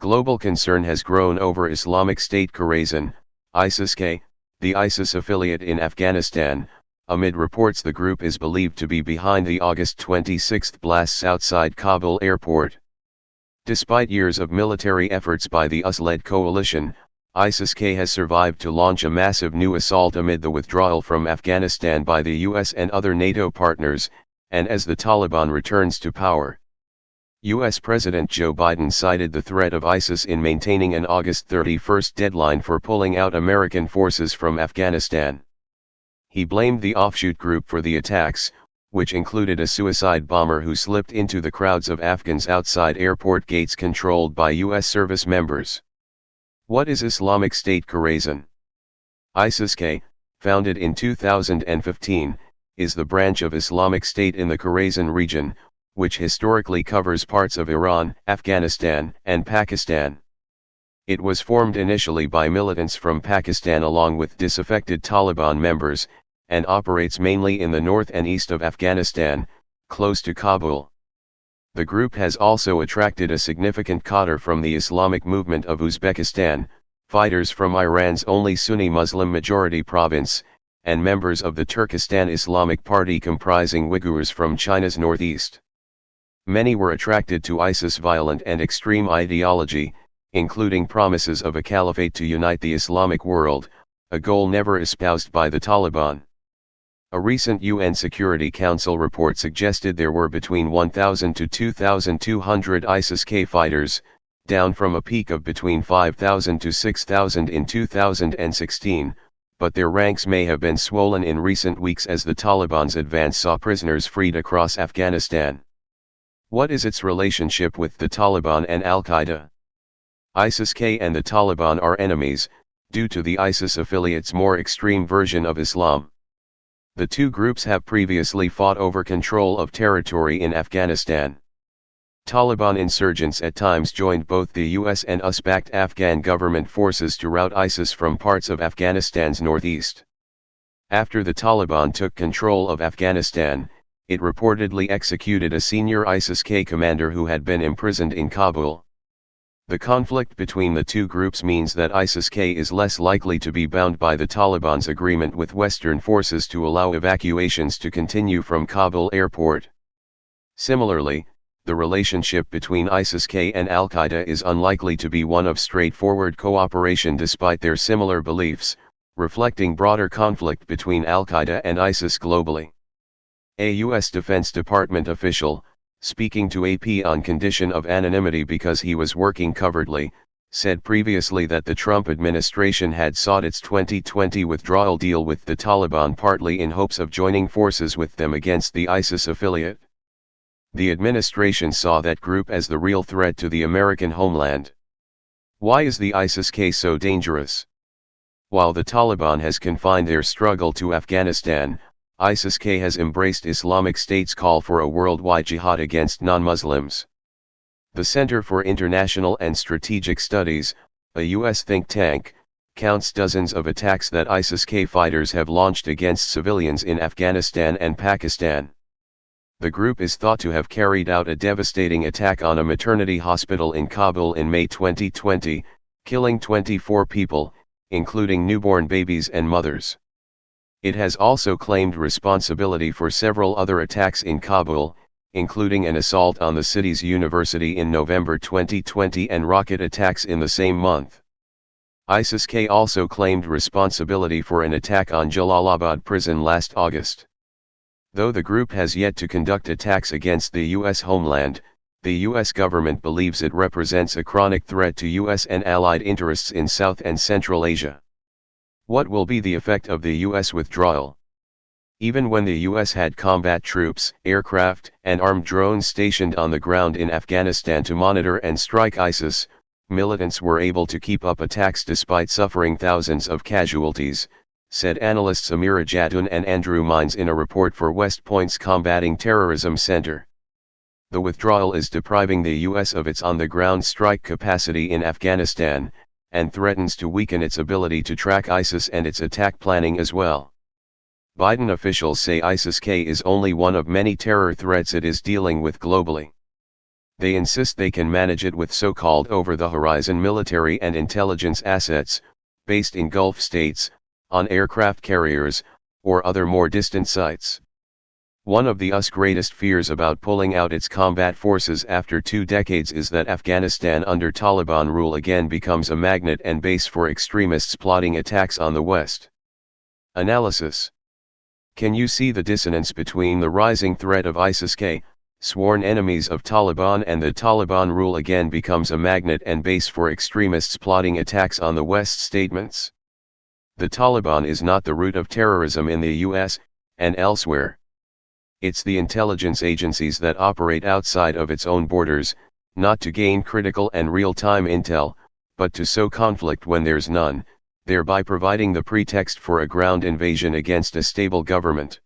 Global concern has grown over Islamic State Khorasan, ISIS-K, the ISIS affiliate in Afghanistan, amid reports the group is believed to be behind the August 26 blasts outside Kabul airport. Despite years of military efforts by the US-led coalition, ISIS-K has survived to launch a massive new assault amid the withdrawal from Afghanistan by the US and other NATO partners, and as the Taliban returns to power. US President Joe Biden cited the threat of ISIS in maintaining an August 31 deadline for pulling out American forces from Afghanistan. He blamed the offshoot group for the attacks, which included a suicide bomber who slipped into the crowds of Afghans outside airport gates controlled by US service members. What is Islamic State Khorasan? ISIS-K, founded in 2015, is the branch of Islamic State in the Khorasan region, which historically covers parts of Iran, Afghanistan, and Pakistan. It was formed initially by militants from Pakistan along with disaffected Taliban members, and operates mainly in the north and east of Afghanistan, close to Kabul. The group has also attracted a significant cadre from the Islamic movement of Uzbekistan, fighters from Iran's only Sunni Muslim majority province, and members of the Turkestan Islamic Party comprising Uyghurs from China's northeast. Many were attracted to ISIS' violent and extreme ideology, including promises of a caliphate to unite the Islamic world, a goal never espoused by the Taliban. A recent UN Security Council report suggested there were between 1,000 to 2,200 ISIS-K fighters, down from a peak of between 5,000 to 6,000 in 2016, but their ranks may have been swollen in recent weeks as the Taliban's advance saw prisoners freed across Afghanistan. What is its relationship with the Taliban and Al-Qaeda? ISIS-K and the Taliban are enemies, due to the ISIS affiliate's more extreme version of Islam. The two groups have previously fought over control of territory in Afghanistan. Taliban insurgents at times joined both the US and US-backed Afghan government forces to rout ISIS from parts of Afghanistan's northeast. After the Taliban took control of Afghanistan, it reportedly executed a senior ISIS-K commander who had been imprisoned in Kabul. The conflict between the two groups means that ISIS-K is less likely to be bound by the Taliban's agreement with Western forces to allow evacuations to continue from Kabul airport. Similarly, the relationship between ISIS-K and Al-Qaeda is unlikely to be one of straightforward cooperation despite their similar beliefs, reflecting broader conflict between Al-Qaeda and ISIS globally. A U.S. Defense Department official, speaking to AP on condition of anonymity because he was working covertly, said previously that the Trump administration had sought its 2020 withdrawal deal with the Taliban partly in hopes of joining forces with them against the ISIS affiliate. The administration saw that group as the real threat to the American homeland. Why is the ISIS-K so dangerous? While the Taliban has confined their struggle to Afghanistan, ISIS-K has embraced Islamic State's call for a worldwide jihad against non-Muslims. The Center for International and Strategic Studies, a U.S. think tank, counts dozens of attacks that ISIS-K fighters have launched against civilians in Afghanistan and Pakistan. The group is thought to have carried out a devastating attack on a maternity hospital in Kabul in May 2020, killing 24 people, including newborn babies and mothers. It has also claimed responsibility for several other attacks in Kabul, including an assault on the city's university in November 2020 and rocket attacks in the same month. ISIS-K also claimed responsibility for an attack on Jalalabad prison last August. Though the group has yet to conduct attacks against the U.S. homeland, the U.S. government believes it represents a chronic threat to U.S. and allied interests in South and Central Asia. What will be the effect of the U.S. withdrawal? Even when the U.S. had combat troops, aircraft, and armed drones stationed on the ground in Afghanistan to monitor and strike ISIS, militants were able to keep up attacks despite suffering thousands of casualties, said analysts Amira Jatun and Andrew Mines in a report for West Point's Combating Terrorism Center. The withdrawal is depriving the U.S. of its on-the-ground strike capacity in Afghanistan, and threatens to weaken its ability to track ISIS and its attack planning as well. Biden officials say ISIS-K is only one of many terror threats it is dealing with globally. They insist they can manage it with so-called over-the-horizon military and intelligence assets, based in Gulf states, on aircraft carriers, or other more distant sites. One of the US's greatest fears about pulling out its combat forces after 2 decades is that Afghanistan under Taliban rule again becomes a magnet and base for extremists plotting attacks on the West. Analysis. Can you see the dissonance between the rising threat of ISIS-K, sworn enemies of Taliban, and the Taliban rule again becomes a magnet and base for extremists plotting attacks on the West statements? The Taliban is not the root of terrorism in the US, and elsewhere. It's the intelligence agencies that operate outside of its own borders, not to gain critical and real-time intel, but to sow conflict when there's none, thereby providing the pretext for a ground invasion against a stable government.